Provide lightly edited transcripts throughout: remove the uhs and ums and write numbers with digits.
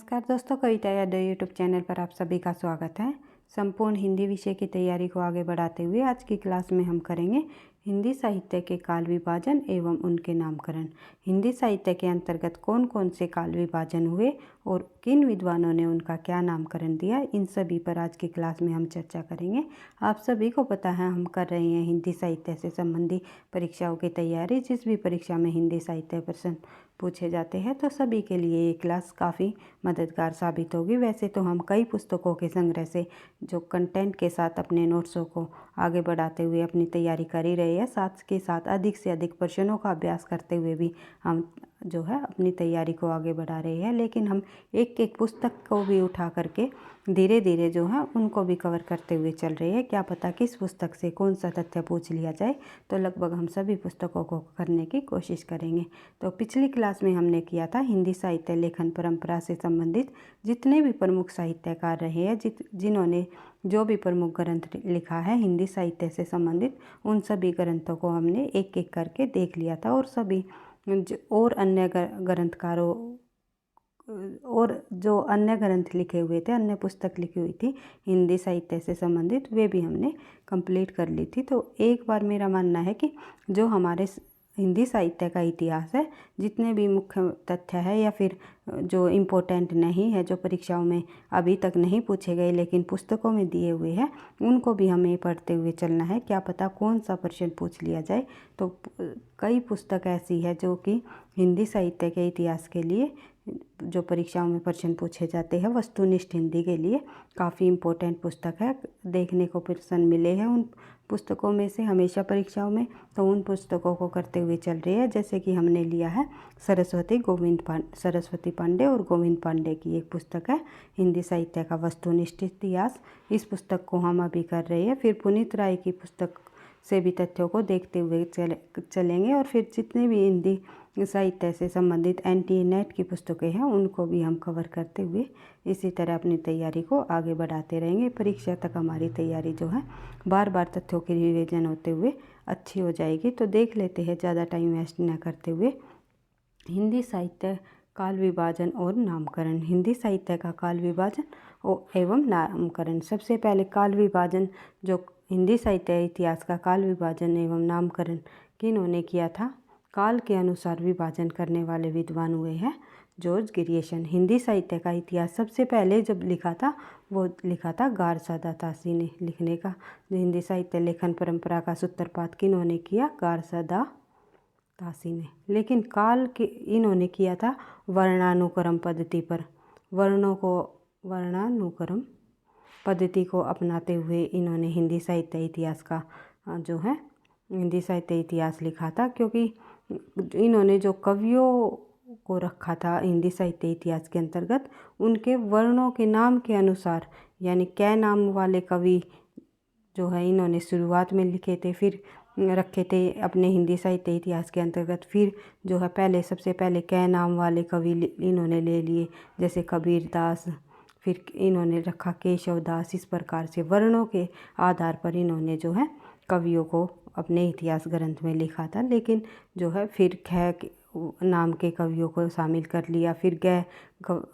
नमस्कार दोस्तों, कविता Yadav YouTube channel पर आप सभी का स्वागत है। संपूर्ण हिंदी विषय की तैयारी को आगे बढ़ाते हुए आज की क्लास में हम करेंगे हिंदी साहित्य के काल विभाजन एवं उनके नामकरण। हिंदी साहित्य के अंतर्गत कौन कौन से काल विभाजन हुए और किन विद्वानों ने उनका क्या नामकरण दिया, इन सभी पर आज की क्लास में हम चर्चा करेंगे। आप सभी को पता है हम कर रहे हैं हिंदी साहित्य से संबंधी परीक्षाओं की तैयारी। जिस भी परीक्षा में हिंदी साहित्य प्रश्न पूछे जाते हैं तो सभी के लिए ये क्लास काफ़ी मददगार साबित होगी। वैसे तो हम कई पुस्तकों के संग्रह से जो कंटेंट के साथ अपने नोट्सों को आगे बढ़ाते हुए अपनी तैयारी कर ही रहे हैं, साथ के साथ अधिक से अधिक प्रश्नों का अभ्यास करते हुए भी हम जो है अपनी तैयारी को आगे बढ़ा रहे हैं। लेकिन हम एक एक पुस्तक को भी उठा करके धीरे धीरे जो है उनको भी कवर करते हुए चल रहे हैं। क्या पता किस पुस्तक से कौन सा तथ्य पूछ लिया जाए, तो लगभग हम सभी पुस्तकों को करने की कोशिश करेंगे। तो पिछली क्लास में हमने किया था हिंदी साहित्य लेखन परंपरा से संबंधित जितने भी प्रमुख साहित्यकार रहे हैं, जिन्होंने जो भी प्रमुख ग्रंथ लिखा है हिंदी साहित्य से संबंधित, उन सभी ग्रंथों को हमने एक एक करके देख लिया था। और सभी और अन्य ग्रंथकारों और जो अन्य ग्रंथ लिखे हुए थे, अन्य पुस्तक लिखी हुई थी हिंदी साहित्य से संबंधित, वे भी हमने कंप्लीट कर ली थी। तो एक बार मेरा मानना है कि जो हमारे हिंदी साहित्य का इतिहास है, जितने भी मुख्य तथ्य है या फिर जो इम्पोर्टेंट नहीं है, जो परीक्षाओं में अभी तक नहीं पूछे गए लेकिन पुस्तकों में दिए हुए हैं, उनको भी हमें पढ़ते हुए चलना है। क्या पता कौन सा प्रश्न पूछ लिया जाए। तो कई पुस्तक ऐसी है जो कि हिंदी साहित्य के इतिहास के लिए जो परीक्षाओं में प्रश्न पूछे जाते हैं, वस्तुनिष्ठ हिंदी के लिए काफ़ी इम्पोर्टेंट पुस्तक है। देखने को प्रश्न मिले हैं उन पुस्तकों में से हमेशा परीक्षाओं में, तो उन पुस्तकों को करते हुए चल रहे हैं। जैसे कि हमने लिया है सरस्वती पांडे और गोविंद पांडे की एक पुस्तक है हिंदी साहित्य का वस्तुनिष्ठ इतिहास। इस पुस्तक को हम अभी कर रहे हैं। फिर पुनीत राय की पुस्तक से भी तथ्यों को देखते हुए चलेंगे। और फिर जितने भी हिंदी साहित्य से संबंधित एनटीए नेट की पुस्तकें हैं उनको भी हम कवर करते हुए इसी तरह अपनी तैयारी को आगे बढ़ाते रहेंगे। परीक्षा तक हमारी तैयारी जो है बार बार तथ्यों की रिवीजन होते हुए अच्छी हो जाएगी। तो देख लेते हैं ज़्यादा टाइम वेस्ट न करते हुए हिंदी साहित्य काल विभाजन और नामकरण। हिंदी साहित्य का काल विभाजन एवं नामकरण। सबसे पहले काल विभाजन, जो हिंदी साहित्य इतिहास का काल विभाजन एवं नामकरण किन्होंने किया था, काल के अनुसार विभाजन करने वाले विद्वान हुए हैं जॉर्ज ग्रियर्सन। हिंदी साहित्य का इतिहास सबसे पहले जब लिखा था वो लिखा था गारसादा तासी ने। लिखने का जो हिंदी साहित्य लेखन परंपरा का सूत्रपात किन्होंने किया, गारसादा तासी ने। लेकिन काल के इन्होंने किया था वर्णानुक्रम पद्धति पर। वर्णानुक्रम पद्धति को अपनाते हुए इन्होंने हिंदी साहित्य इतिहास का जो है हिंदी साहित्य इतिहास लिखा था। क्योंकि इन्होंने जो कवियों को रखा था हिंदी साहित्य इतिहास के अंतर्गत, उनके वर्णों के नाम के अनुसार, यानी कै नाम वाले कवि जो है इन्होंने शुरुआत में लिखे थे, फिर रखे थे अपने हिंदी साहित्य इतिहास के अंतर्गत। फिर जो है सबसे पहले कै नाम वाले कवि इन्होंने ले लिए, जैसे कबीर दास, फिर इन्होंने रखा केशव दास। इस प्रकार से वर्णों के आधार पर इन्होंने जो है कवियों को अपने इतिहास ग्रंथ में लिखा था। लेकिन जो है फिर ख नाम के कवियों को शामिल कर लिया, फिर गै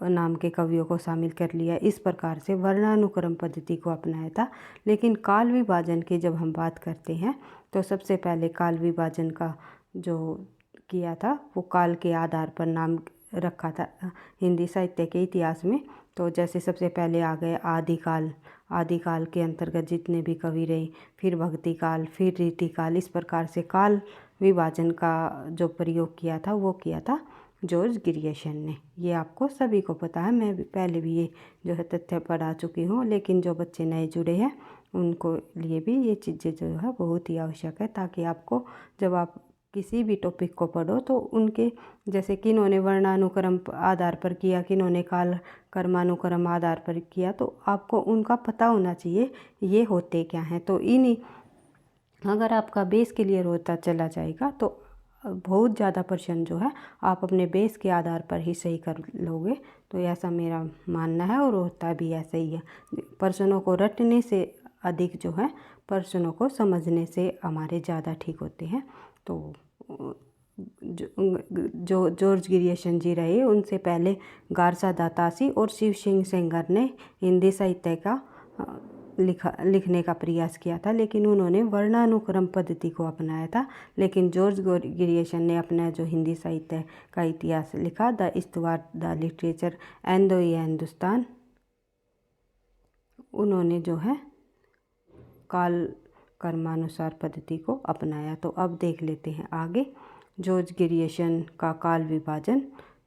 नाम के कवियों को शामिल कर लिया। इस प्रकार से वर्णानुक्रम पद्धति को अपनाया था। लेकिन काल विभाजन की जब हम बात करते हैं तो सबसे पहले काल विभाजन का जो किया था वो काल के आधार पर नाम रखा था हिंदी साहित्य के इतिहास में। तो जैसे सबसे पहले आ गए आदिकाल के अंतर्गत जितने भी कवि रहे, फिर भक्ति काल, फिर रीतिकाल। इस प्रकार से काल विभाजन का जो प्रयोग किया था वो किया था जॉर्ज ग्रियर्सन ने। ये आपको सभी को पता है, मैं पहले भी ये जो है तथ्य पढ़ा चुकी हूँ। लेकिन जो बच्चे नए जुड़े हैं उनको लिए भी ये चीज़ें जो है बहुत ही आवश्यक है, ताकि आपको जब आप किसी भी टॉपिक को पढ़ो तो उनके जैसे किन्होंने वर्णानुक्रम आधार पर किया, किन्होंने काल कर्मानुक्रम आधार पर किया, तो आपको उनका पता होना चाहिए ये होते क्या हैं। तो इन्हीं अगर आपका बेस क्लियर होता चला जाएगा तो बहुत ज़्यादा प्रश्न जो है आप अपने बेस के आधार पर ही सही कर लोगे। तो ऐसा मेरा मानना है और होता भी ऐसा ही है। प्रश्नों को रटने से अधिक जो है प्रश्नों को समझने से हमारे ज़्यादा ठीक होते हैं। तो जो जॉर्ज ग्रियर्सन जी रहे, उनसे पहले गारसा दातासी और शिव सिंह सेंगर ने हिंदी साहित्य का लिखने का प्रयास किया था, लेकिन उन्होंने वर्णानुक्रम पद्धति को अपनाया था। लेकिन जॉर्ज ग्रियर्सन ने अपना जो हिंदी साहित्य का इतिहास लिखा, the Stuart, the literature and the Hindustan, उन्होंने जो है काल कर्मानुसार पद्धति को अपनाया। तो अब देख लेते हैं आगे। जॉर्ज ग्रियर्सन का काल विभाजन,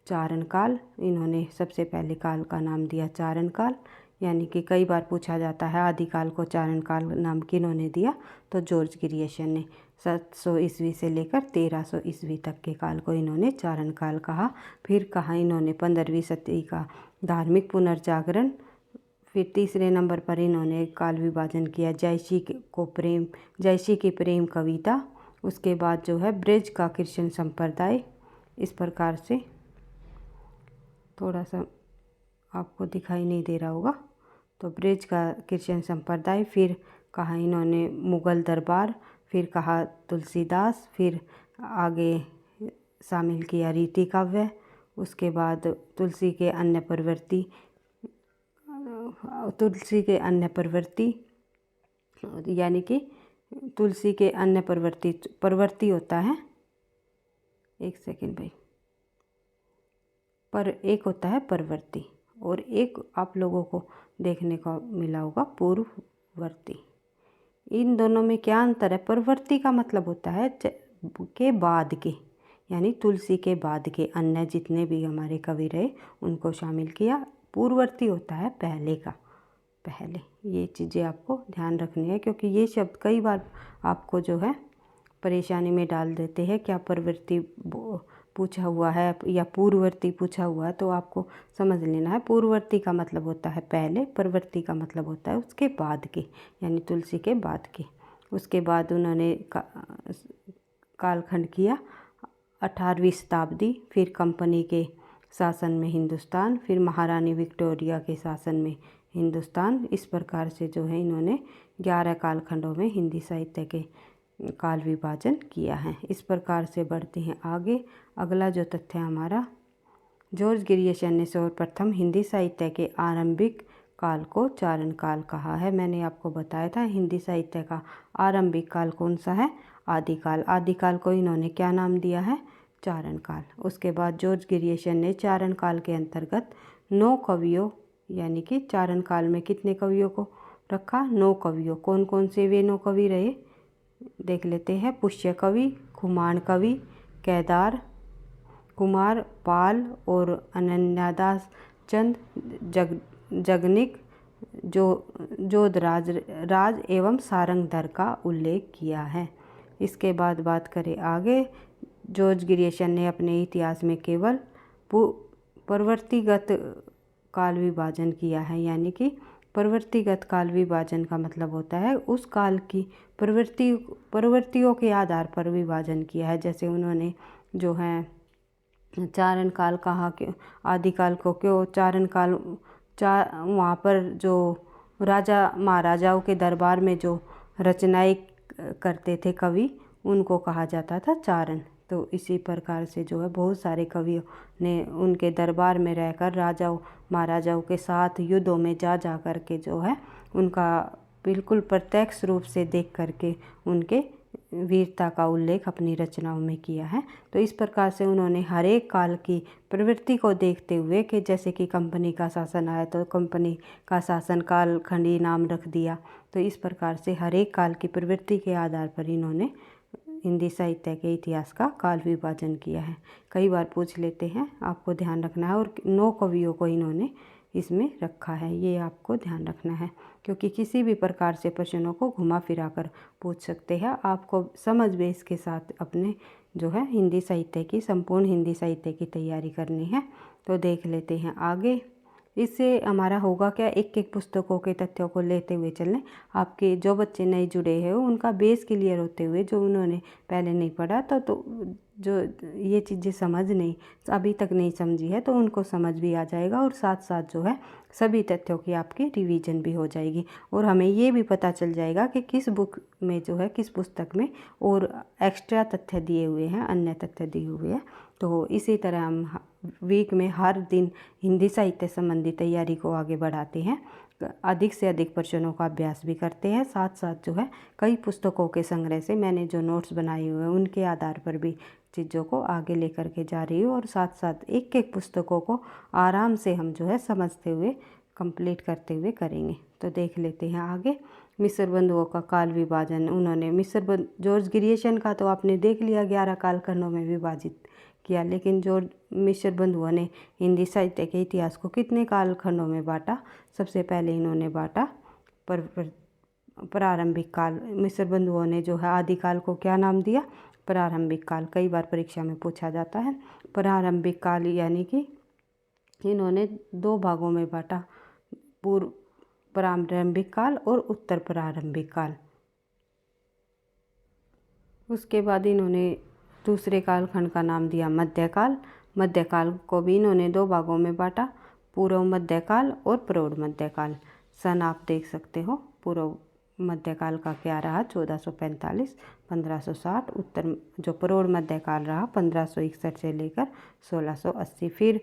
चारण काल, इन्होंने सबसे पहले काल का नाम दिया चारण काल, यानी कि कई बार पूछा जाता है आदिकाल को चारण काल नाम किन्होंने दिया, तो जॉर्ज ग्रियर्सन ने। 700 ईस्वी से लेकर 1300 ईस्वी तक के काल को इन्होंने चारण काल कहा। फिर कहा इन्होंने 15वीं सदी का धार्मिक पुनर्जागरण। फिर तीसरे नंबर पर इन्होंने काल विभाजन किया जयसी की प्रेम कविता। उसके बाद जो है ब्रज का कृष्ण संप्रदाय। इस प्रकार से थोड़ा सा आपको दिखाई नहीं दे रहा होगा, तो ब्रज का कृष्ण संप्रदाय। फिर कहा इन्होंने मुगल दरबार, फिर कहा तुलसीदास, फिर आगे शामिल किया रीति काव्य। उसके बाद तुलसी के अन्य प्रवृत्ति, यानी कि तुलसी के अन्य प्रवृत्ति होता है, एक सेकेंड भाई, पर एक होता है प्रवृत्ति और एक आप लोगों को देखने को मिला होगा पूर्ववर्ती। इन दोनों में क्या अंतर है? प्रवृत्ति का मतलब होता है के बाद के, यानी तुलसी के बाद के अन्य जितने भी हमारे कवि रहे उनको शामिल किया। पूर्ववर्ती होता है पहले का, पहले। ये चीज़ें आपको ध्यान रखनी है, क्योंकि ये शब्द कई बार आपको जो है परेशानी में डाल देते हैं। क्या प्रवृत्ति पूछा हुआ है या पूर्ववर्ती पूछा हुआ है, तो आपको समझ लेना है। पूर्ववर्ती का मतलब होता है पहले, प्रवृत्ति का मतलब होता है उसके बाद के, यानी तुलसी के बाद के। उसके बाद उन्होंने कालखंड किया 18वीं शताब्दी, फिर कंपनी के शासन में हिंदुस्तान, फिर महारानी विक्टोरिया के शासन में हिंदुस्तान। इस प्रकार से जो है इन्होंने 11 कालखंडों में हिंदी साहित्य के काल विभाजन किया है। इस प्रकार से बढ़ते हैं आगे। अगला जो तथ्य हमारा, जॉर्ज ग्रियर्सन ने सर्वप्रथम हिंदी साहित्य के आरंभिक काल को चारण काल कहा है। मैंने आपको बताया था हिंदी साहित्य का आरंभिक काल कौन सा है? आदिकाल। आदिकाल को इन्होंने क्या नाम दिया है? चारण काल। उसके बाद जॉर्ज ग्रियर्सन ने चारण काल के अंतर्गत 9 कवियों, यानी कि चारण काल में कितने कवियों को रखा? 9 कवियों। कौन कौन से वे 9 कवि रहे देख लेते हैं। पुष्य कवि, खुमान कवि, केदार कुमार, पाल और अनन्यादास चंद, जगनिक, जोधराज राज एवं सारंगधर का उल्लेख किया है। इसके बाद बात करें आगे, जॉर्ज ग्रियर्सन ने अपने इतिहास में केवल प्रवृत्तिगत काल विभाजन किया है, यानी कि प्रवृत्तिगत काल विभाजन का मतलब होता है उस काल की प्रवृत्तियों के आधार पर विभाजन किया है। जैसे उन्होंने जो है चारण काल कहा कि आदिकाल को क्यों चारण काल, वहाँ पर जो राजा महाराजाओं के दरबार में जो रचनाएं करते थे कवि, उनको कहा जाता था चारण। तो इसी प्रकार से जो है बहुत सारे कवियों ने उनके दरबार में रहकर राजाओं महाराजाओं के साथ युद्धों में जा कर के जो है उनका बिल्कुल प्रत्यक्ष रूप से देख करके उनके वीरता का उल्लेख अपनी रचनाओं में किया है। तो इस प्रकार से उन्होंने हर एक काल की प्रवृत्ति को देखते हुए, कि जैसे कि कंपनी का शासन आया तो कंपनी का शासन काल खंडी नाम रख दिया। तो इस प्रकार से हर एक काल की प्रवृत्ति के आधार पर इन्होंने हिंदी साहित्य के इतिहास का काल विभाजन किया है। कई बार पूछ लेते हैं, आपको ध्यान रखना है। और 9 कवियों को इन्होंने इसमें रखा है, ये आपको ध्यान रखना है, क्योंकि किसी भी प्रकार से प्रश्नों को घुमा फिरा कर पूछ सकते हैं। आपको समझ बेस के साथ अपने जो है हिंदी साहित्य की, संपूर्ण हिंदी साहित्य की तैयारी करनी है। तो देख लेते हैं आगे। इससे हमारा होगा क्या, एक एक पुस्तकों के तथ्यों को लेते हुए चलें। आपके जो बच्चे नए जुड़े हैं उनका बेस क्लियर होते हुए, जो उन्होंने पहले नहीं पढ़ा तो जो ये चीज़ें समझ नहीं अभी तक नहीं समझी है तो उनको समझ भी आ जाएगा, और साथ साथ जो है सभी तथ्यों की आपकी रिवीजन भी हो जाएगी, और हमें ये भी पता चल जाएगा कि किस बुक में जो है, किस पुस्तक में और एक्स्ट्रा तथ्य दिए हुए हैं, अन्य तथ्य दिए हुए हैं। तो इसी तरह हम वीक में हर दिन हिंदी साहित्य संबंधी तैयारी को आगे बढ़ाते हैं, अधिक से अधिक प्रश्नों का अभ्यास भी करते हैं। साथ साथ जो है कई पुस्तकों के संग्रह से मैंने जो नोट्स बनाए हुए हैं उनके आधार पर भी चीज़ों को आगे लेकर के जा रही हूँ, और साथ साथ एक एक पुस्तकों को आराम से हम जो है समझते हुए कंप्लीट करते हुए करेंगे। तो देख लेते हैं आगे। मिस्र बंधुओं का काल विभाजन, उन्होंने जॉर्ज ग्रियर्सन का तो आपने देख लिया, 11 कालखंडों में विभाजित किया, लेकिन जॉर्ज मिस्र बंधुओं ने हिंदी साहित्य के इतिहास को कितने कालखंडों में बांटा? सबसे पहले इन्होंने बांटा प्रारंभिक काल। मिस्र बंधुओं ने जो है आदिकाल को क्या नाम दिया? प्रारंभिक काल। कई बार परीक्षा में पूछा जाता है। प्रारंभिक काल यानी कि इन्होंने 2 भागों में बांटा, पूर्व प्रारंभिक काल और उत्तर प्रारंभिक काल। उसके बाद इन्होंने दूसरे कालखंड का नाम दिया मध्यकाल। मध्यकाल को भी इन्होंने 2 भागों में बांटा, पूर्व मध्यकाल और प्रौढ़ मध्यकाल। सन आप देख सकते हो। पूर्व मध्यकाल का क्या रहा? 1445 1560। उत्तर जो प्रौढ़ मध्यकाल रहा 1561 से लेकर 1680। फिर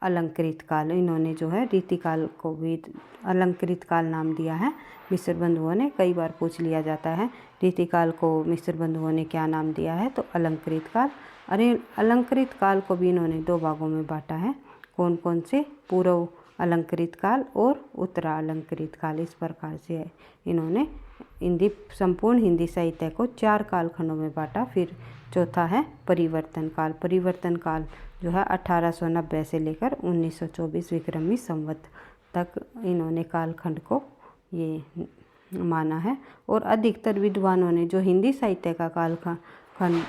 अलंकृत काल, इन्होंने जो है रीतिकाल को भी अलंकृत काल नाम दिया है मिस्र बंधुओं ने। कई बार पूछ लिया जाता है रीतिकाल को मिस्र बंधुओं ने क्या नाम दिया है, तो अलंकृत काल। अरे अलंकृत काल को भी इन्होंने 2 भागों में बांटा है। कौन कौन से? पूर्व अलंकृत काल और उत्तरा अलंकृत काल। इस प्रकार से इन्होंने संपूर्ण हिंदी साहित्य को 4 कालखंडों में बांटा। फिर चौथा है परिवर्तन काल। परिवर्तन काल जो है 1890 से लेकर 1924 विक्रमी संवत तक इन्होंने कालखंड को ये माना है। और अधिकतर विद्वानों ने जो हिंदी साहित्य का कालखंड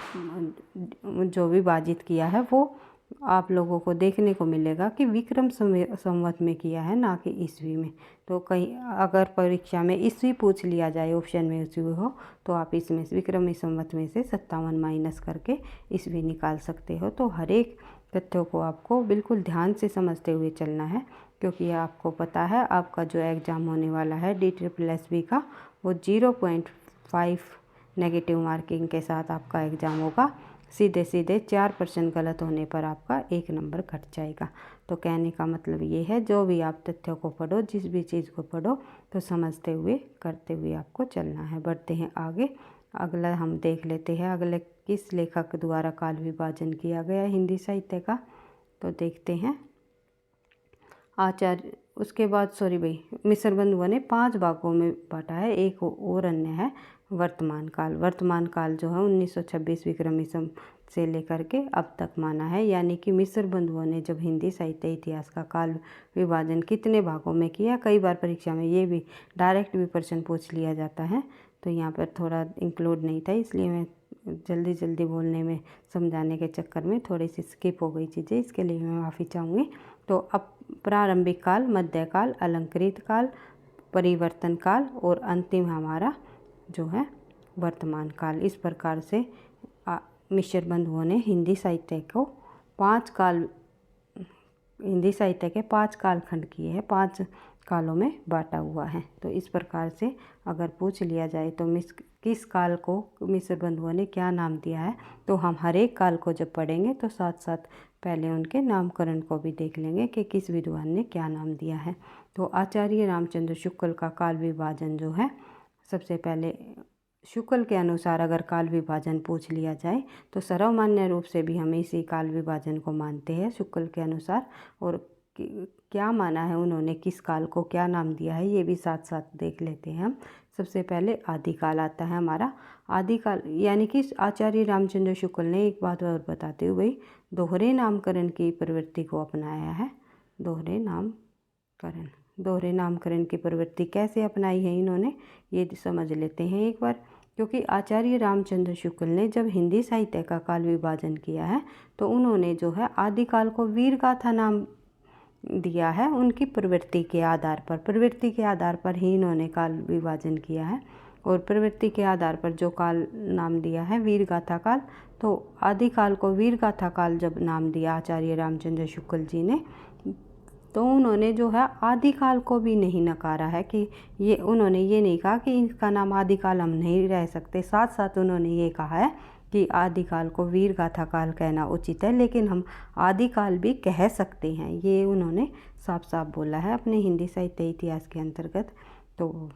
जो विभाजित किया है वो आप लोगों को देखने को मिलेगा कि विक्रम संवत में किया है, ना कि ईस्वी में। तो कहीं अगर परीक्षा में ईस्वी पूछ लिया जाए, ऑप्शन में ईस्वी हो, तो आप इसमें विक्रमी संवत में से 57 माइनस करके ईस्वी निकाल सकते हो। तो हर एक तथ्यों को आपको बिल्कुल ध्यान से समझते हुए चलना है, क्योंकि आपको पता है आपका जो एग्ज़ाम होने वाला है DSSB का, वो 0.5 नेगेटिव मार्किंग के साथ आपका एग्ज़ाम होगा। सीधे 4% गलत होने पर आपका 1 नंबर घट जाएगा। तो कहने का मतलब ये है, जो भी आप तथ्यों को पढ़ो, जिस भी चीज़ को पढ़ो, तो समझते हुए करते हुए आपको चलना है। बढ़ते हैं आगे। अगला हम देख लेते हैं, अगले किस लेखक द्वारा काल विभाजन किया गया हिंदी साहित्य का, तो देखते हैं। आचार्य उसके बाद मिस्र बंधुओं ने 5 भागों में बांटा है। एक और अन्य है वर्तमान काल। वर्तमान काल जो है 1926 विक्रमी से लेकर के अब तक माना है, यानी कि मिस्र बंधुओं ने जब हिंदी साहित्य इतिहास का काल विभाजन कितने भागों में किया। कई बार परीक्षा में ये भी डायरेक्ट भी प्रश्न पूछ लिया जाता है, तो यहाँ पर थोड़ा इंक्लूड नहीं था, इसलिए मैं जल्दी बोलने में समझाने के चक्कर में थोड़ी सी स्किप हो गई चीज़ें, इसके लिए मैं माफ़ी चाहूँगी। तो अब प्रारंभिक काल, मध्यकाल, अलंकृत काल, परिवर्तन काल और अंतिम हमारा जो है वर्तमान काल। इस प्रकार से मिस्र बंधुओं ने हिंदी साहित्य के 5 कालखंड किए हैं, 5 कालों में बांटा हुआ है। तो इस प्रकार से अगर पूछ लिया जाए तो किस काल को मिस्र बंधुओं ने क्या नाम दिया है, तो हम हर एक काल को जब पढ़ेंगे तो साथ साथ पहले उनके नामकरण को भी देख लेंगे कि किस विद्वान ने क्या नाम दिया है। तो आचार्य रामचंद्र शुक्ल का काल विभाजन जो है, सबसे पहले शुक्ल के अनुसार अगर काल विभाजन पूछ लिया जाए तो सर्वमान्य रूप से भी हम इसी काल विभाजन को मानते हैं शुक्ल के अनुसार। और क्या माना है उन्होंने, किस काल को क्या नाम दिया है, ये भी साथ साथ देख लेते हैं हम। सबसे पहले आदिकाल आता है हमारा। आदिकाल यानी कि आचार्य रामचंद्र शुक्ल ने एक बात और बताते हुए दोहरे नामकरण की प्रवृत्ति को अपनाया है। दोहरे नामकरण की प्रवृत्ति कैसे अपनाई है इन्होंने, ये समझ लेते हैं एक बार। क्योंकि आचार्य रामचंद्र शुक्ल ने जब हिंदी साहित्य का काल विभाजन किया है तो उन्होंने जो है आदिकाल को वीरगाथा नाम दिया है। उनकी प्रवृत्ति के आधार पर ही इन्होंने काल विभाजन किया है। और प्रवृत्ति के आधार पर जो काल नाम दिया है वीरगाथा काल, तो आदिकाल को वीरगाथा काल जब नाम दिया आचार्य रामचंद्र शुक्ल जी ने, तो उन्होंने जो है आदिकाल को भी नहीं नकारा है कि ये, उन्होंने ये नहीं कहा कि इसका नाम आदिकाल हम नहीं रह सकते, साथ साथ उन्होंने ये कहा है कि आदिकाल को वीरगाथा काल कहना उचित है, लेकिन हम आदिकाल भी कह सकते हैं, ये उन्होंने साफ साफ बोला है अपने हिंदी साहित्य इतिहास के अंतर्गत। तो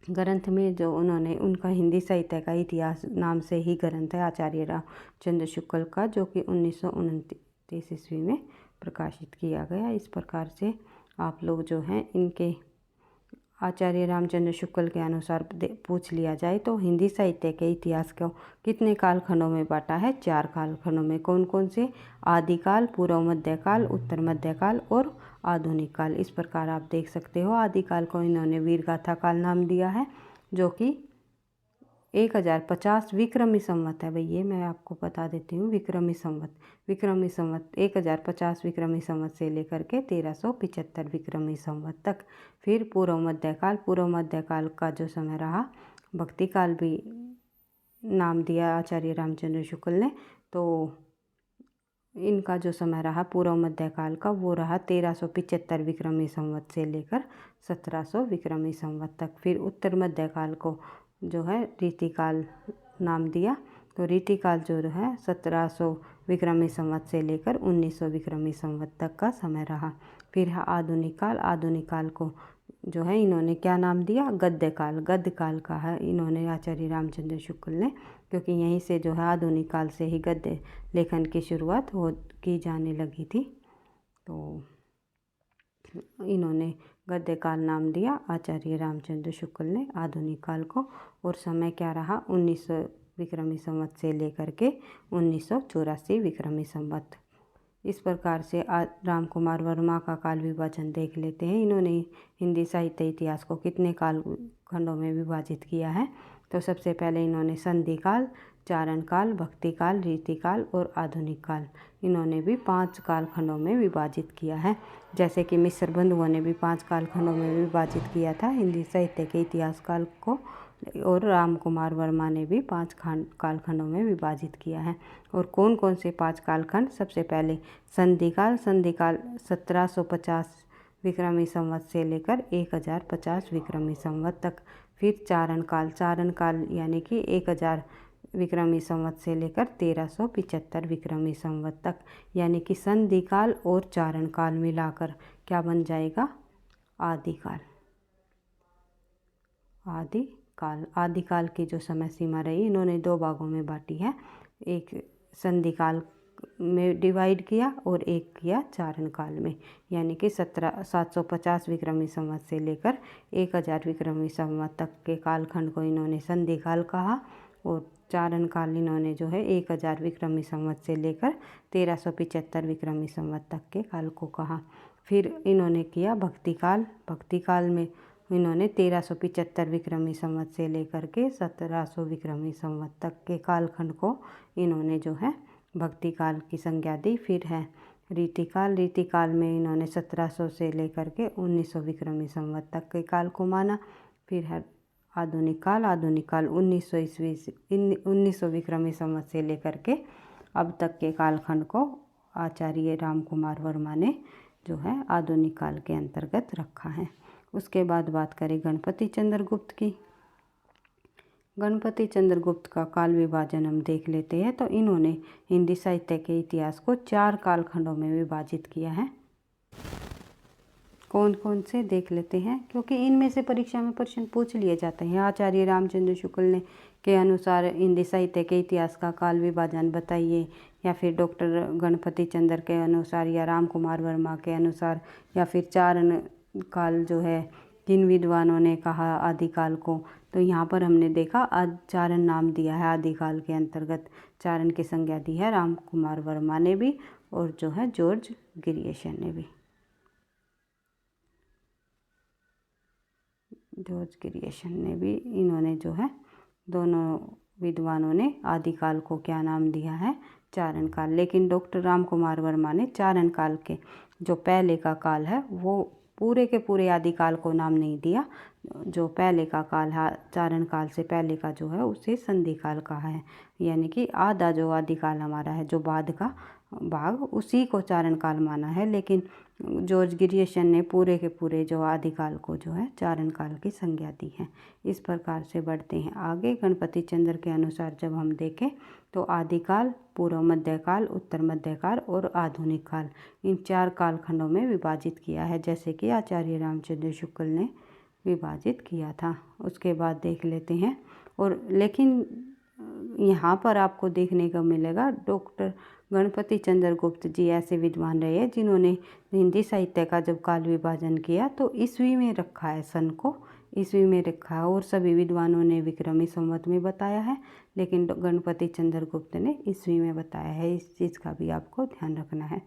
ग्रंथ में जो उन्होंने, उनका हिंदी साहित्य का इतिहास नाम से ही ग्रंथ है आचार्य रामचंद्र शुक्ल का, जो कि 1929 ईस्वी में प्रकाशित किया गया। इस प्रकार से आप लोग जो हैं इनके आचार्य रामचंद्र शुक्ल के अनुसार पूछ लिया जाए तो हिंदी साहित्य के इतिहास को कितने कालखंडों में बांटा है? 4 कालखंडों में। कौन कौन से? आदिकाल, पूर्व मध्यकाल, उत्तर मध्यकाल और आधुनिक काल। इस प्रकार आप देख सकते हो आदिकाल को इन्होंने वीरगाथा काल नाम दिया है, जो कि 1050 विक्रमी संवत है। भाई ये मैं आपको बता देती हूँ, विक्रमी संवत 1050 विक्रमी संवत से लेकर के 1375 विक्रमी संवत तक। फिर पूर्व मध्यकाल का जो समय रहा, भक्ति काल भी नाम दिया आचार्य रामचंद्र शुक्ल ने, तो इनका जो समय रहा पूर्व मध्यकाल का वो रहा 1375 विक्रमी संवत से लेकर 1700 विक्रमी संवत तक। फिर उत्तर मध्यकाल को जो है रीतिकाल नाम दिया, तो रीतिकाल जो है 1700 विक्रमी संवत से लेकर 1900 विक्रमी संवत तक का समय रहा। फिर है आधुनिक काल को जो है इन्होंने क्या नाम दिया? गद्य काल कहा है इन्होंने आचार्य रामचंद्र शुक्ल ने, क्योंकि यहीं से जो है आधुनिक काल से ही गद्य लेखन की शुरुआत की जाने लगी थी, तो इन्होंने गद्य काल नाम दिया आचार्य रामचंद्र शुक्ल ने आधुनिक काल को। और समय क्या रहा? 1900 विक्रमी संवत से लेकर के 1984 विक्रमी संवत। इस प्रकार से राम कुमार वर्मा का काल विभाजन देख लेते हैं। इन्होंने हिंदी साहित्य इतिहास को कितने काल खंडों में विभाजित किया है? तो सबसे पहले इन्होंने संधि काल, चारण काल, भक्ति काल, रीतिकाल और आधुनिक काल, इन्होंने भी 5 कालखंडों में विभाजित किया है। जैसे कि मिश्र बंधुओं ने भी 5 कालखंडों में विभाजित किया था हिंदी साहित्य के इतिहास काल को, और राम कुमार वर्मा ने भी 5 कालखंडों में विभाजित किया है। और कौन कौन से 5 कालखंड? सबसे पहले संधि काल 1750 विक्रमी संवत से लेकर 1050 विक्रमी संवत तक। फिर चारण काल यानी कि 1000 विक्रमी संवत से लेकर 1375 विक्रमी संवत तक, यानी कि संधि काल और चारण काल मिलाकर क्या बन जाएगा? आदिकाल की जो समय सीमा रही इन्होंने 2 भागों में बांटी है, एक संधि काल में डिवाइड किया और एक किया चारण काल में, यानी कि 750 विक्रमी संवत से लेकर 1000 विक्रमी संवत तक के कालखंड को इन्होंने संधि काल कहा, और चारण काल इन्होंने जो है 1000 विक्रमी संवत से लेकर 1375 विक्रमी संवत तक के काल को कहा। फिर इन्होंने किया भक्ति काल में इन्होंने 1375 विक्रमी संवत से लेकर के 1700 विक्रमी संवत तक के कालखंड को इन्होंने जो है भक्ति काल की संज्ञा दी। फिर है रीतिकाल में इन्होंने 1700 से लेकर के 1900 विक्रमी संवत तक के काल को माना। फिर है आधुनिक काल 1900 विक्रमी संवत से लेकर के अब तक के कालखंड को आचार्य राम कुमार वर्मा ने जो है आधुनिक काल के अंतर्गत रखा है। उसके बाद बात करें गणपति चंद्रगुप्त की। गणपति चंद्रगुप्त का काल विभाजन हम देख लेते हैं, तो इन्होंने हिंदी साहित्य के इतिहास को 4 कालखंडों में विभाजित किया है। कौन कौन से देख लेते हैं, क्योंकि इनमें से परीक्षा में प्रश्न पूछ लिए जाते हैं। आचार्य रामचंद्र शुक्ल ने के अनुसार हिंदी साहित्य के इतिहास का काल विभाजन बताइए, या फिर डॉक्टर गणपति चंद्र के अनुसार, या राम कुमार वर्मा के अनुसार, या फिर चारण काल जो है किन विद्वानों ने कहा आदिकाल को। तो यहाँ पर हमने देखा चारण नाम दिया है आदिकाल के अंतर्गत, चारण की संज्ञा दी है राम कुमार वर्मा ने भी, और जो है जॉर्ज ग्रियर्सन ने भी इन्होंने जो है दोनों विद्वानों ने आदिकाल को क्या नाम दिया है? चारण काल। लेकिन डॉक्टर राम कुमार वर्मा ने चारण काल के जो पहले का काल है वो पूरे के पूरे आदिकाल को नाम नहीं दिया। जो पहले का काल है, चारण काल से पहले का जो है उसे संधि काल कहा है। यानी कि आधा जो आदिकाल हमारा है, जो बाद का भाग, उसी को चारण काल माना है। लेकिन जॉर्ज ग्रियर्सन ने पूरे के पूरे जो आदिकाल को जो है चारण काल की संज्ञा दी है। इस प्रकार से बढ़ते हैं आगे। गणपति चंद्र के अनुसार जब हम देखें तो आदिकाल, पूर्व मध्यकाल, उत्तर मध्यकाल और आधुनिक काल, इन 4 कालखंडों में विभाजित किया है, जैसे कि आचार्य रामचंद्र शुक्ल ने विभाजित किया था। उसके बाद देख लेते हैं। और लेकिन यहाँ पर आपको देखने को मिलेगा डॉक्टर गणपति चंद्र गुप्त जी ऐसे विद्वान रहे हैं जिन्होंने हिंदी साहित्य का जब काल विभाजन किया तो ईस्वी में रखा है, सन को ईस्वी में रखा है, और सभी विद्वानों ने विक्रमी संवत में बताया है, लेकिन गणपति चंद्र गुप्त ने ईस्वी में बताया है। इस चीज़ का भी आपको ध्यान रखना है।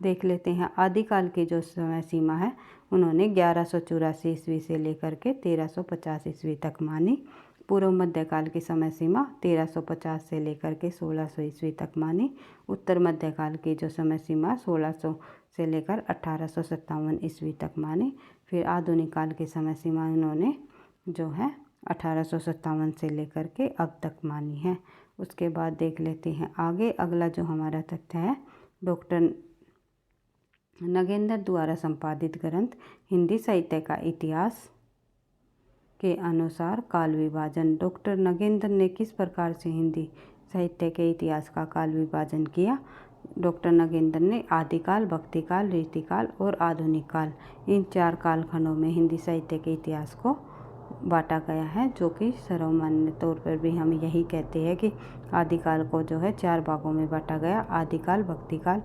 देख लेते हैं आदिकाल की जो समय सीमा है उन्होंने 1184 ईस्वी से लेकर के 1350 ईस्वी तक मानी। पूर्व मध्यकाल की समय सीमा 1350 से लेकर के 1600 ईस्वी तक मानी। उत्तर मध्यकाल की जो समय सीमा 1600 से लेकर 1857 ईस्वी तक मानी। फिर आधुनिक काल की समय सीमा उन्होंने जो है 1857 से लेकर के अब तक मानी है। उसके बाद देख लेते हैं आगे। अगला जो हमारा तथ्य है, डॉक्टर नगेंद्र द्वारा संपादित ग्रंथ हिंदी साहित्य का इतिहास के अनुसार काल विभाजन। डॉक्टर नगेंद्र ने किस प्रकार से हिंदी साहित्य के इतिहास का काल विभाजन किया? डॉक्टर नगेंद्र ने आदिकाल, भक्तिकाल, रीतिकाल और आधुनिक काल, इन 4 कालखंडों में हिंदी साहित्य के इतिहास को बांटा गया है, जो कि सर्वमान्य तौर पर भी हम यही कहते हैं कि आदिकाल को जो है 4 भागों में बांटा गया। आदिकाल, भक्तिकाल,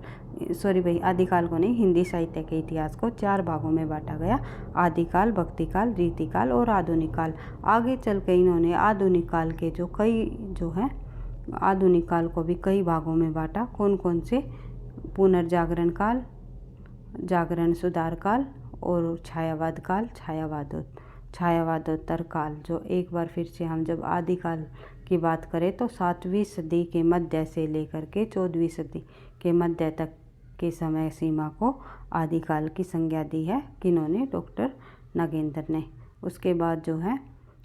आदिकाल को नहीं, हिंदी साहित्य के इतिहास को 4 भागों में बांटा गया। आदिकाल, भक्तिकाल, रीतिकाल और आधुनिक काल। आगे चल के इन्होंने आधुनिक काल के जो कई जो है आधुनिक काल को भी कई भागों में बांटा। कौन कौन से? पुनर्जागरण काल, जागरण सुधार काल और छायावाद काल, छायावादोत्तर काल। जो एक बार फिर से हम जब आदिकाल की बात करें तो 7वीं सदी के मध्य से लेकर के 14वीं सदी के मध्य तक के समय सीमा को आदिकाल की संज्ञा दी है। किन्होंने? डॉक्टर नगेंद्र ने। उसके बाद जो है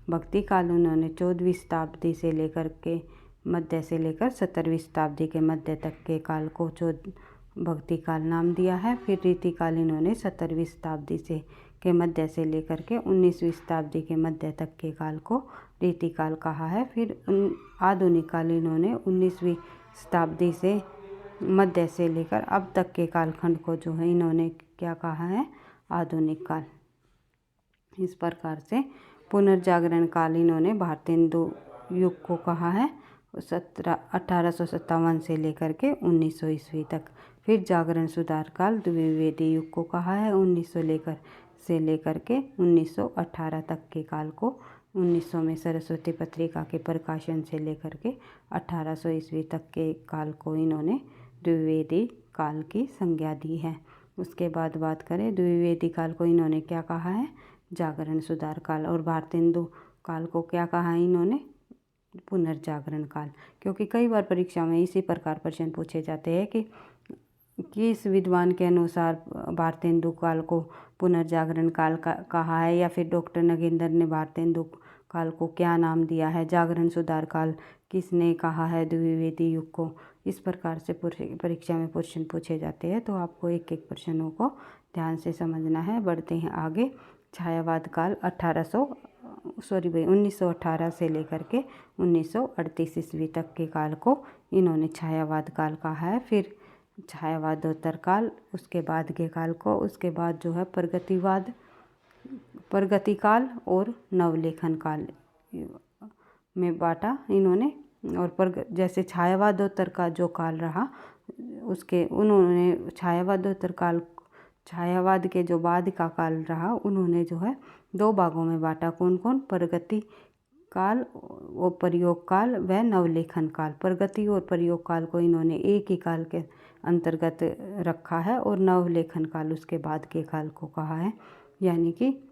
भक्ति काल, उन्होंने 14वीं शताब्दी से लेकर के मध्य से लेकर 17वीं शताब्दी के मध्य तक के काल को भक्ति काल नाम दिया है। फिर रीतिकाल इन्होंने 17वीं शताब्दी से के मध्य से लेकर के 19वीं शताब्दी के मध्य तक के काल को रीतिकाल कहा है। फिर आधुनिक काल इन्होंने 19वीं शताब्दी से मध्य से लेकर अब तक के कालखंड को जो है इन्होंने क्या कहा है? आधुनिक काल। इस प्रकार से पुनर्जागरण काल इन्होंने भारतेंदु युग को कहा है, 1857 से लेकर के 1900 ईस्वी तक। फिर जागरण सुधार काल द्विवेदी युग को कहा है, 1900 से लेकर के 1918 तक के काल को। 1900 में सरस्वती पत्रिका के प्रकाशन से लेकर के 1800 ईस्वी तक के काल को इन्होंने द्विवेदी काल की संज्ञा दी है। उसके बाद बात करें द्विवेदी काल को इन्होंने क्या कहा है? जागरण सुधार काल। और भारतेंदु काल को क्या कहा है इन्होंने? पुनर्जागरण काल। क्योंकि कई बार परीक्षा में इसी प्रकार प्रश्न पूछे जाते हैं कि किस विद्वान के अनुसार भारतेंदु काल को पुनर्जागरण काल कहा है, या फिर डॉक्टर नगेंद्र ने भारतेंदु काल को क्या नाम दिया है? जागरण सुधार काल किसने कहा है द्विवेदी युग को? इस प्रकार से परीक्षा में प्रश्न पूछे जाते हैं, तो आपको एक एक प्रश्नों को ध्यान से समझना है। बढ़ते हैं आगे। छायावाद काल 1918 से लेकर के 1938 ईस्वी तक के काल को इन्होंने छायावाद काल कहा है। फिर छायावादोत्तर काल, उसके बाद के काल को, उसके बाद जो है प्रगतिकाल और नवलेखन काल में बांटा इन्होंने। और जैसे छायावादोत्तर का जो काल रहा उसके उन्होंने छायावाद के जो बाद का काल रहा उन्होंने जो है 2 भागों में बांटा। कौन कौन? प्रगति काल और प्रयोग काल व नवलेखन काल। प्रगति और प्रयोग काल को इन्होंने एक ही काल के अंतर्गत रखा है, और नवलेखन काल उसके बाद के काल को कहा है। यानी कि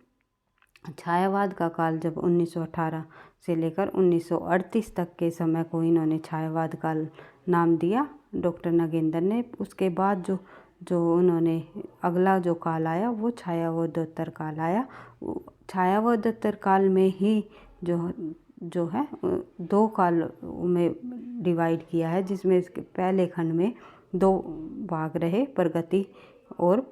छायावाद का काल जब 1918 से लेकर 1938 तक के समय को इन्होंने छायावाद काल नाम दिया डॉक्टर नगेंद्र ने। उसके बाद जो जो उन्होंने अगला जो काल आया वो छायावदोत्तर काल आया। छायावदोत्तर काल में ही जो है 2 काल में डिवाइड किया है, जिसमें इसके पहले खंड में 2 भाग रहे, प्रगति और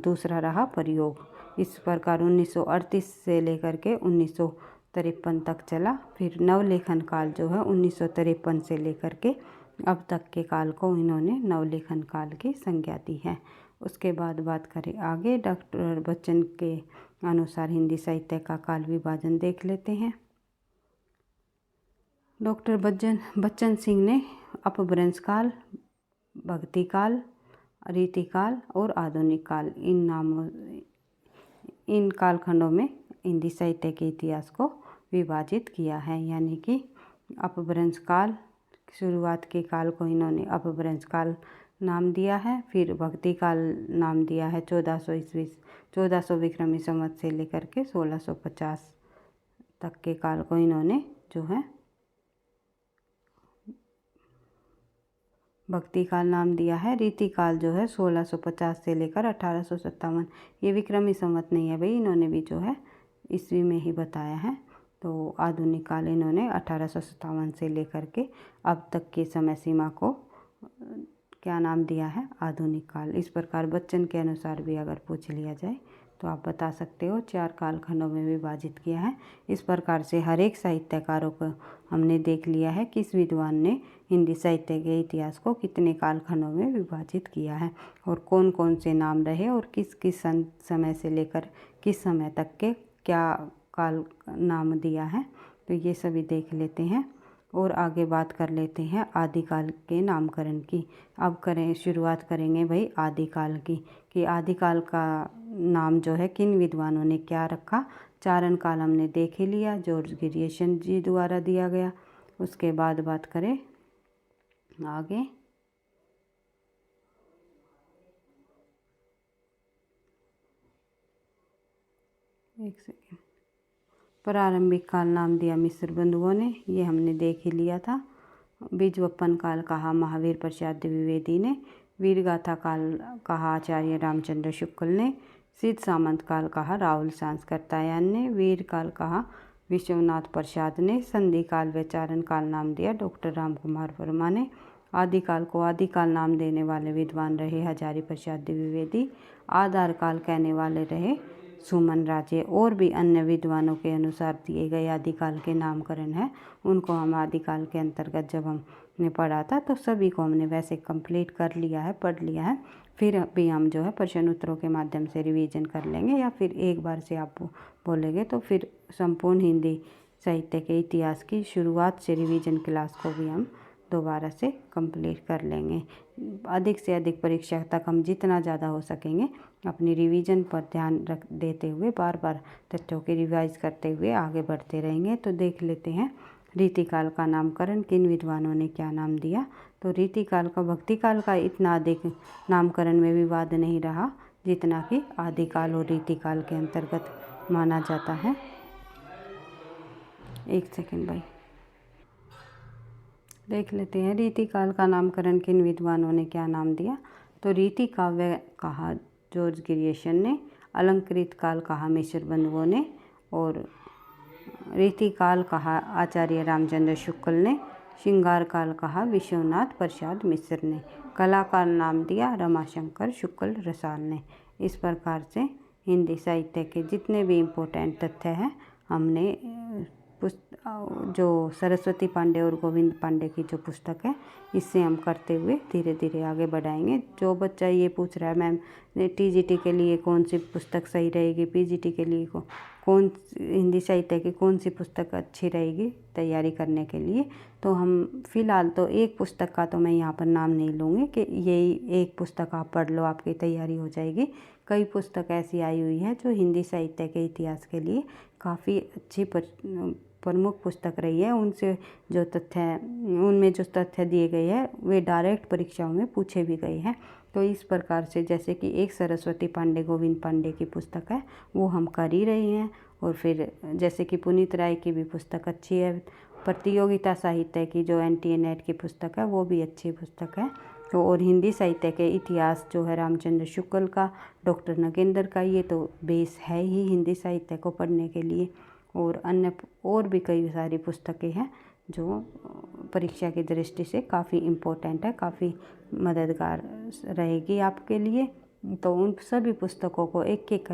दूसरा रहा प्रयोग। इस प्रकार 1938 से लेकर के 1953 तक चला। फिर नवलेखन काल जो है 1953 से लेकर के अब तक के काल को इन्होंने नवलेखन काल की संज्ञा दी है। उसके बाद बात करें आगे, डॉक्टर बच्चन के अनुसार हिंदी साहित्य का काल विभाजन देख लेते हैं। डॉक्टर बच्चन सिंह ने अपभ्रंश काल, भक्ति काल, रीतिकाल और आधुनिक काल इन कालखंडों में हिंदी साहित्य के इतिहास को विभाजित किया है। यानी कि अपभ्रंश काल, शुरुआत के काल को इन्होंने अपभ्रंश काल नाम दिया है। फिर भक्ति काल नाम दिया है 1400 विक्रमी संवत से लेकर के 1650 तक के काल को इन्होंने जो है भक्ति काल नाम दिया है। रीति काल जो है 1650 से लेकर 1857, ये विक्रमी संवत नहीं है भाई, इन्होंने भी जो है ईस्वी में ही बताया है। तो आधुनिक काल इन्होंने 1857 से लेकर के अब तक की समय सीमा को क्या नाम दिया है, आधुनिक काल। इस प्रकार बच्चन के अनुसार भी अगर पूछ लिया जाए तो आप बता सकते हो 4 कालखंडों में विभाजित किया है। इस प्रकार से हर एक साहित्यकारों को हमने देख लिया है कि इस विद्वान ने हिंदी साहित्य के इतिहास को कितने कालखंडों में विभाजित किया है और कौन कौन से नाम रहे और किस किस समय से लेकर किस समय तक के क्या काल नाम दिया है, तो ये सभी देख लेते हैं। और आगे बात कर लेते हैं आदिकाल के नामकरण की। अब शुरुआत करेंगे भाई आदिकाल की, कि आदिकाल का नाम जो है किन विद्वानों ने क्या रखा। चारण काल हमने देख ही लिया, जॉर्ज ग्रियर्सन जी द्वारा दिया गया। उसके बाद बात करें आगे, एक सेकेंड, प्रारंभिक काल नाम दिया मिश्र बंधुओं ने, ये हमने देख ही लिया था। बीजवपन काल कहा महावीर प्रसाद द्विवेदी ने। वीरगाथा काल कहा आचार्य रामचंद्र शुक्ल ने। सिद्ध सामंत काल कहा राहुल सांस्कृतायन ने। वीर काल कहा विश्वनाथ प्रसाद ने। संधि काल व चारण काल नाम दिया डॉक्टर राम कुमार वर्मा ने। आदिकाल को आदिकाल नाम देने वाले विद्वान रहे हजारी प्रसाद द्विवेदी। आधार काल कहने वाले रहे सुमन राजे। और भी अन्य विद्वानों के अनुसार दिए गए आदिकाल के नामकरण है, उनको हम आदिकाल के अंतर्गत जब हमने पढ़ा था तो सभी को हमने वैसे कंप्लीट कर लिया है, पढ़ लिया है। फिर भी हम जो है प्रश्न उत्तरों के माध्यम से रिवीजन कर लेंगे, या फिर एक बार से आप बोलेंगे तो फिर संपूर्ण हिंदी साहित्य के इतिहास की शुरुआत से रिवीजन क्लास को भी हम दोबारा से कंप्लीट कर लेंगे। अधिक से अधिक परीक्षा तक हम जितना ज़्यादा हो सकेंगे अपनी रिवीजन पर ध्यान देते हुए बार बार तथ्यों की रिवाइज करते हुए आगे बढ़ते रहेंगे। तो देख लेते हैं रीतिकाल का नामकरण किन विद्वानों ने क्या नाम दिया। तो रीतिकाल का भक्तिकाल का इतना अधिक नामकरण में विवाद नहीं रहा जितना कि आदिकाल और रीतिकाल के अंतर्गत माना जाता है। एक सेकेंड भाई, देख लेते हैं रीतिकाल का नामकरण किन विद्वानों ने क्या नाम दिया। तो रीति काव्य कहा जॉर्ज ग्रियर्सन ने। अलंकृत काल कहा मिश्र बंधुओं ने। और रीतिकाल कहा आचार्य रामचंद्र शुक्ल ने। श्रृंगार काल कहा विश्वनाथ प्रसाद मिश्र ने। कलाकाल नाम दिया रमाशंकर शुक्ल रसाल ने। इस प्रकार से हिंदी साहित्य के जितने भी इम्पोर्टेंट तथ्य हैं हमने जो सरस्वती पांडे और गोविंद पांडे की जो पुस्तक है इससे हम करते हुए धीरे धीरे आगे बढ़ाएंगे। जो बच्चा ये पूछ रहा है मैम टीजीटी के लिए कौन सी पुस्तक सही रहेगी, पीजीटी के लिए कौन हिंदी साहित्य की कौन सी पुस्तक अच्छी रहेगी तैयारी करने के लिए, तो हम फ़िलहाल तो एक पुस्तक का तो मैं यहाँ पर नाम नहीं लूँगी कि यही एक पुस्तक आप पढ़ लो आपकी तैयारी हो जाएगी। कई पुस्तक ऐसी आई हुई है जो हिंदी साहित्य के इतिहास के लिए काफ़ी अच्छी प्रमुख पुस्तक रही है। उनसे जो तथ्य उनमें जो तथ्य दिए गए हैं वे डायरेक्ट परीक्षाओं में पूछे भी गए हैं। तो इस प्रकार से जैसे कि एक सरस्वती पांडे गोविंद पांडे की पुस्तक है वो हम कर ही रहे हैं, और फिर जैसे कि पुनीत राय की भी पुस्तक अच्छी है। प्रतियोगिता साहित्य की जो NTA NET की पुस्तक है वो भी अच्छी पुस्तक है। तो और हिंदी साहित्य के इतिहास जो है रामचंद्र शुक्ल का, डॉक्टर नगेंद्र का, ये तो बेस है ही हिंदी साहित्य को पढ़ने के लिए। और अन्य और भी कई सारी पुस्तकें हैं जो परीक्षा की दृष्टि से काफ़ी इम्पोर्टेंट है, काफ़ी मददगार रहेगी आपके लिए। तो उन सभी पुस्तकों को एक एक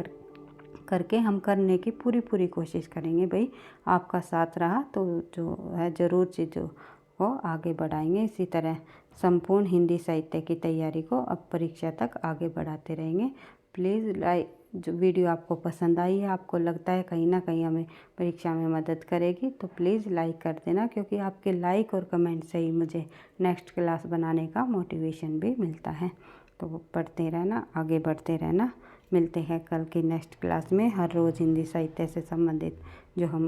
करके हम करने की पूरी कोशिश करेंगे। भाई आपका साथ रहा तो जो है ज़रूर चीज़ों को आगे बढ़ाएंगे। इसी तरह संपूर्ण हिंदी साहित्य की तैयारी को अब परीक्षा तक आगे बढ़ाते रहेंगे। प्लीज़ लाइक, जो वीडियो आपको पसंद आई है, आपको लगता है कहीं ना कहीं हमें परीक्षा में मदद करेगी, तो प्लीज़ लाइक कर देना, क्योंकि आपके लाइक और कमेंट से ही मुझे नेक्स्ट क्लास बनाने का मोटिवेशन भी मिलता है। तो पढ़ते रहना, आगे बढ़ते रहना। मिलते हैं कल की नेक्स्ट क्लास में। हर रोज़ हिंदी साहित्य से संबंधित जो हम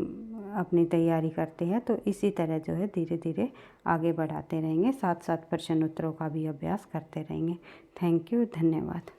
अपनी तैयारी करते हैं, तो इसी तरह जो है धीरे धीरे आगे बढ़ाते रहेंगे, साथ साथ प्रश्न उत्तरों का भी अभ्यास करते रहेंगे। थैंक यू, धन्यवाद।